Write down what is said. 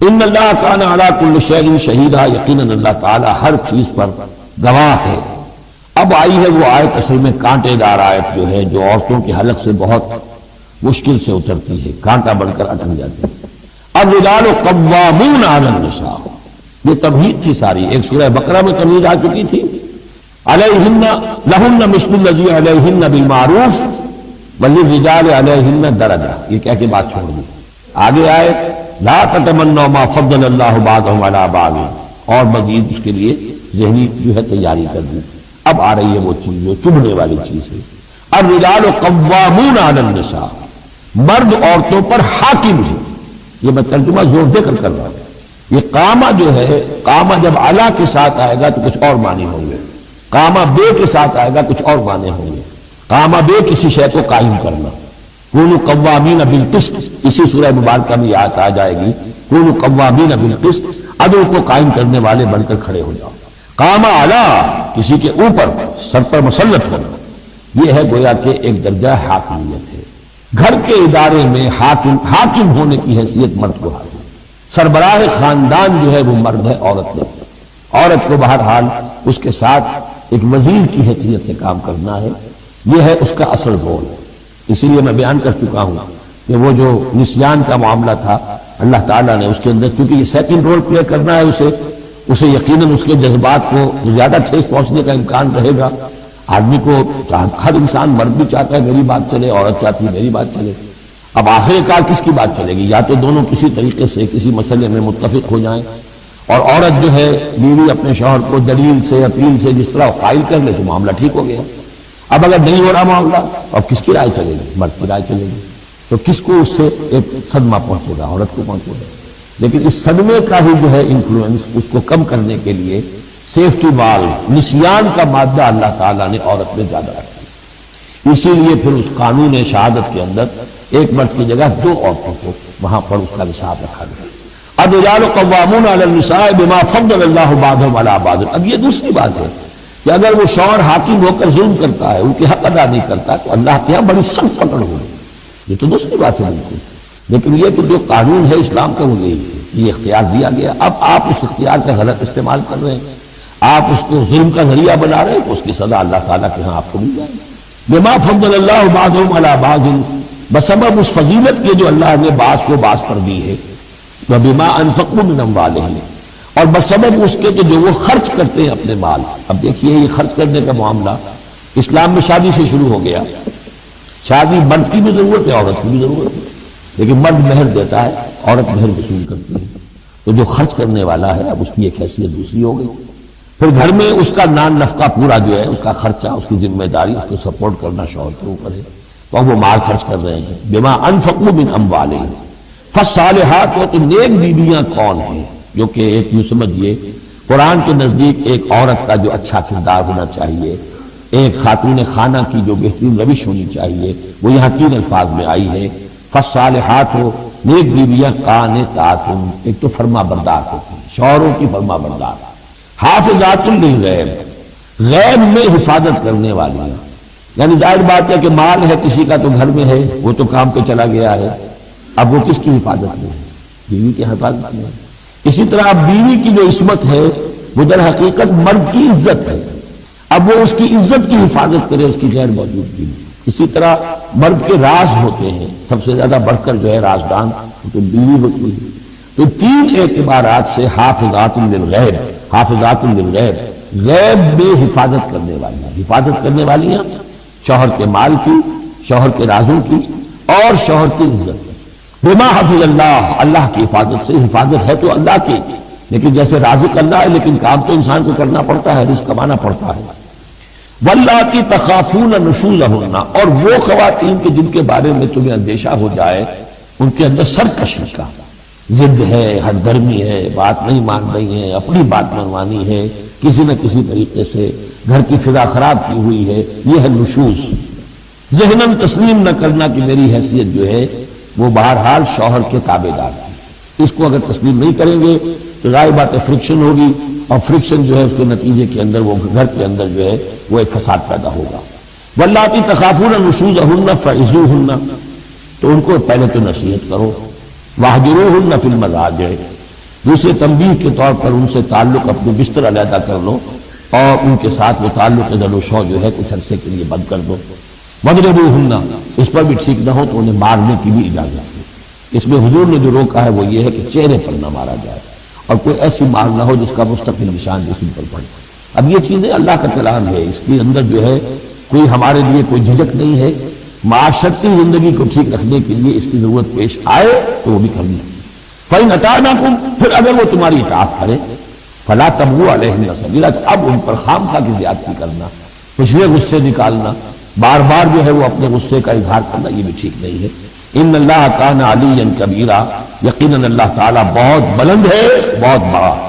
ان اللہ کان علی کل شیء شہیدا، یقیناً اللہ تعالیٰ ہر چیز پر گواہ ہے۔ اب آئی ہے وہ آیت اصل میں کانٹے دار آیت جو ہے، جو عورتوں کے حلق سے بہت مشکل سے اترتی ہے، کانٹا بن کر اٹک جاتی ہے۔ الرجال قوامون علی النساء، یہ تمہید تھی ساری، ایک سورہ بقرہ میں تمہید آ چکی تھی، علیہن لہن مثل الذی علیہن بالمعروف وللرجال علیہن درجہ، یہ کہہ کے بات چھوڑ دی۔ آگے آئے لا تتمنوا ما فضل اللہ بعضهم علی بعض، اور مزید اس کے لیے ذہنی جو ہے تیاری کر دی۔ اب آ رہی ہے وہ چیز جو چبھنے والی چیز ہے۔ الرجال قوامون علی النساء، مرد عورتوں پر حاکم ہے۔ یہ میں ترجمہ زور دے کر رہا ہوں۔ یہ قامہ جو ہے، قامہ جب علا کے ساتھ آئے گا تو کچھ اور معنی ہوں گے، قامہ بے کے ساتھ آئے گا کچھ اور معنی ہوں گے۔ قامہ بے کسی شے کو قائم کرنا، کونوا قوامین بالقسط، اسی سورہ مبارکہ میں آیت آ جائے گی، کونوا قوامین بالقسط، عدل کو قائم کرنے والے بن کر کھڑے ہو جاؤ۔ قامہ علا، کسی کے اوپر سر پر مسلط ہونا، یہ ہے گویا کہ ایک درجہ حاکمیت ہے۔ گھر کے ادارے میں حاکم ہونے کی حیثیت مرد کو حاصل، سربراہ خاندان جو ہے وہ مرد ہے، عورت نہیں۔ عورت کو بہرحال اس کے ساتھ ایک وزیر کی حیثیت سے کام کرنا ہے، یہ ہے اس کا اصل رول۔ اسی لیے میں بیان کر چکا ہوں کہ وہ جو نسیان کا معاملہ تھا، اللہ تعالیٰ نے اس کے اندر، چونکہ یہ سیکنڈ رول پلے کرنا ہے اسے یقیناً اس کے جذبات کو زیادہ ٹھیس پہنچنے کا امکان رہے گا۔ آدمی کو، ہر انسان، مرد بھی چاہتا ہے میری بات چلے، عورت چاہتی ہے میری بات چلے۔ اب آخر کار کس کی بات چلے گی؟ یا تو دونوں کسی طریقے سے کسی مسئلے میں متفق ہو جائیں، اور عورت جو ہے بیوی اپنے شوہر کو دلیل سے، اپیل سے جس طرح قائل کر لے تو معاملہ ٹھیک ہو گیا۔ اب اگر نہیں ہو رہا معاملہ، اب کس کی رائے چلے گی؟ مرد کی رائے چلے گی، تو کس کو اس سے ایک صدمہ پہنچے گا؟ عورت کو پہنچے گا۔ لیکن اس صدمے کا ہی جو ہے انفلوئنس، اس کو کم کرنے کے لیے سیفٹی والو، نسیان کا مادہ اللہ تعالیٰ نے عورت میں زیادہ رکھا۔ اسی لیے پھر اس قانون شہادت کے اندر ایک مرد کی جگہ دو عورتوں کو وہاں پر اس کا نصاب رکھا گیا۔ الرجال قوامون علی النساء بما فضل اللہ بعضهم علی بعض۔ اب یہ دوسری بات ہے کہ اگر وہ شوہر حاکم ہو کر ظلم کرتا ہے، ان کے حق ادا نہیں کرتا، تو اللہ کے یہاں بڑی سخت پکڑ ہوگی۔ یہ تو دوسری بات ہے بالکل، لیکن یہ کہ جو قانون ہے اسلام کا وہ یہی ہے، یہ اختیار دیا گیا۔ اب آپ اس اختیار کا غلط استعمال کر رہے ہیں، آپ اس کو ظلم کا ذریعہ بنا رہے ہیں، تو اس کی سزا اللہ تعالیٰ کے ہاں آپ کو مل جائے گی۔ بما فضل اللہ بعضهم علی بعض، بسبب اس فضیلت کے جو اللہ نے بعض کو بعض پر دی ہے، وبما انفقوا من اموالہم، اور بسبب اس کے کہ جو وہ خرچ کرتے ہیں اپنے مال۔ اب دیکھیے یہ خرچ کرنے کا معاملہ اسلام میں شادی سے شروع ہو گیا۔ شادی مرد کی بھی ضرورت ہے، عورت کی بھی ضرورت ہے، لیکن مرد مہر دیتا ہے، عورت مہر وصول کرتی ہے، تو جو خرچ کرنے والا ہے اب اس کی ایک حیثیت دوسری ہو گئی۔ پھر گھر میں اس کا نان نفقہ پورا جو ہے، اس کا خرچہ، اس کی ذمہ داری، اس کو سپورٹ کرنا شوہر کے اوپر ہے، تو اب وہ مال خرچ کر رہے ہیں۔ بما انفقوا من اموالہم، فالصالحات، تو نیک بیویاں کون ہیں؟ جو کہ ایک یوں سمجھیے قرآن کے نزدیک ایک عورت کا جو اچھا کردار ہونا چاہیے، ایک خاتون خانہ کی جو بہترین روش ہونی چاہیے، وہ یہاں تین الفاظ میں آئی ہے۔ فالصالحات، نیک بیویاں قانتات، ایک تو فرما بردار ہوتی ہیں، شوہروں کی فرما بردار، حافظات للغیب، غیب میں حفاظت کرنے والی ہیں۔ یعنی ظاہر بات ہے کہ مال ہے کسی کا تو گھر میں ہے، وہ تو کام پہ چلا گیا ہے، اب وہ کس کی حفاظت میں ہے؟ بیوی کی حفاظت میں ہے۔ اسی طرح اب بیوی کی جو عصمت ہے وہ در حقیقت مرد کی عزت ہے، اب وہ اس کی عزت کی حفاظت کرے اس کی غیر موجودگی میں۔ اسی طرح مرد کے راز ہوتے ہیں، سب سے زیادہ بڑھ کر جو ہے رازدان تو بیوی ہوتی ہے۔ تو تین اعتبارات سے حافظات للغیب، حافظات للغیب، غیب میں حفاظت کرنے والی ہیں۔ حفاظت کرنے والی ہیں شوہر کے مال کی، شوہر کے رازوں کی، اور شوہر کی عزت۔ بما حفظ اللہ، اللہ کی حفاظت سے، حفاظت ہے تو اللہ کی، لیکن جیسے رازق اللہ ہے لیکن کام تو انسان کو کرنا پڑتا ہے، رزق کمانا پڑتا ہے۔ واللاتی تخافون نشوزہن، اور وہ خواتین کے جن کے بارے میں تمہیں اندیشہ ہو جائے ان کے اندر سرکشی کا، ضد ہے، ہٹ دھرمی ہے، بات نہیں مان رہی ہے، اپنی بات منوانی ہے، کسی نہ کسی طریقے سے گھر کی فضا خراب کی ہوئی ہے، یہ ہے نشوز۔ ذہناً تسلیم نہ کرنا کہ میری حیثیت جو ہے وہ بہرحال شوہر کے تابع دار ہے، اس کو اگر تسلیم نہیں کریں گے تو ظاہر بات ہے فرکشن ہوگی، اور فرکشن جو ہے اس کے نتیجے کے اندر وہ گھر کے اندر جو ہے وہ ایک فساد پیدا ہوگا۔ واللاتی تخافون نشوزہن فعظوہن، تو ان کو پہلے تو نصیحت کرو، واہجروہن فی المضاجع، دوسرے تنبیہ کے طور پر ان سے تعلق اپنے بستر علیحدہ کر لو اور ان کے ساتھ وہ تعلق ذل و شو جو ہے کچھ عرصے کے لیے بند کر دو. وَاضْرِبُوهُنَّ، اس پر بھی ٹھیک نہ ہو تو انہیں مارنے کی بھی اجازت ہے. اس میں حضور نے جو روکا ہے وہ یہ ہے کہ چہرے پر نہ مارا جائے اور کوئی ایسی مار نہ ہو جس کا مستقل نشان جسم پر پڑے. اب یہ چیزیں اللہ کا کلام ہے، اس کے اندر جو ہے کوئی ہمارے لیے کوئی جھجک نہیں ہے. معاشرتی زندگی کو ٹھیک رکھنے کے لیے اس کی ضرورت پیش آئے تو وہ بھی کرنی ہے. فَإِنْ أَطَعْنَكُمْ، پھر اگر وہ تمہاری اطاعت کرے، فَلَا تَبْغُوا عَلَيْهِنَّ سَبِيلًا، تو اب ان پر خام خواہ کی زیادتی کرنا، پچھلے غصے نکالنا، بار بار جو ہے وہ اپنے غصے کا اظہار کرنا، یہ بھی ٹھیک نہیں ہے. ان اللہ کان علیٰ کبیرہ، یقیناً اللہ تعالیٰ بہت بلند ہے، بہت بڑا.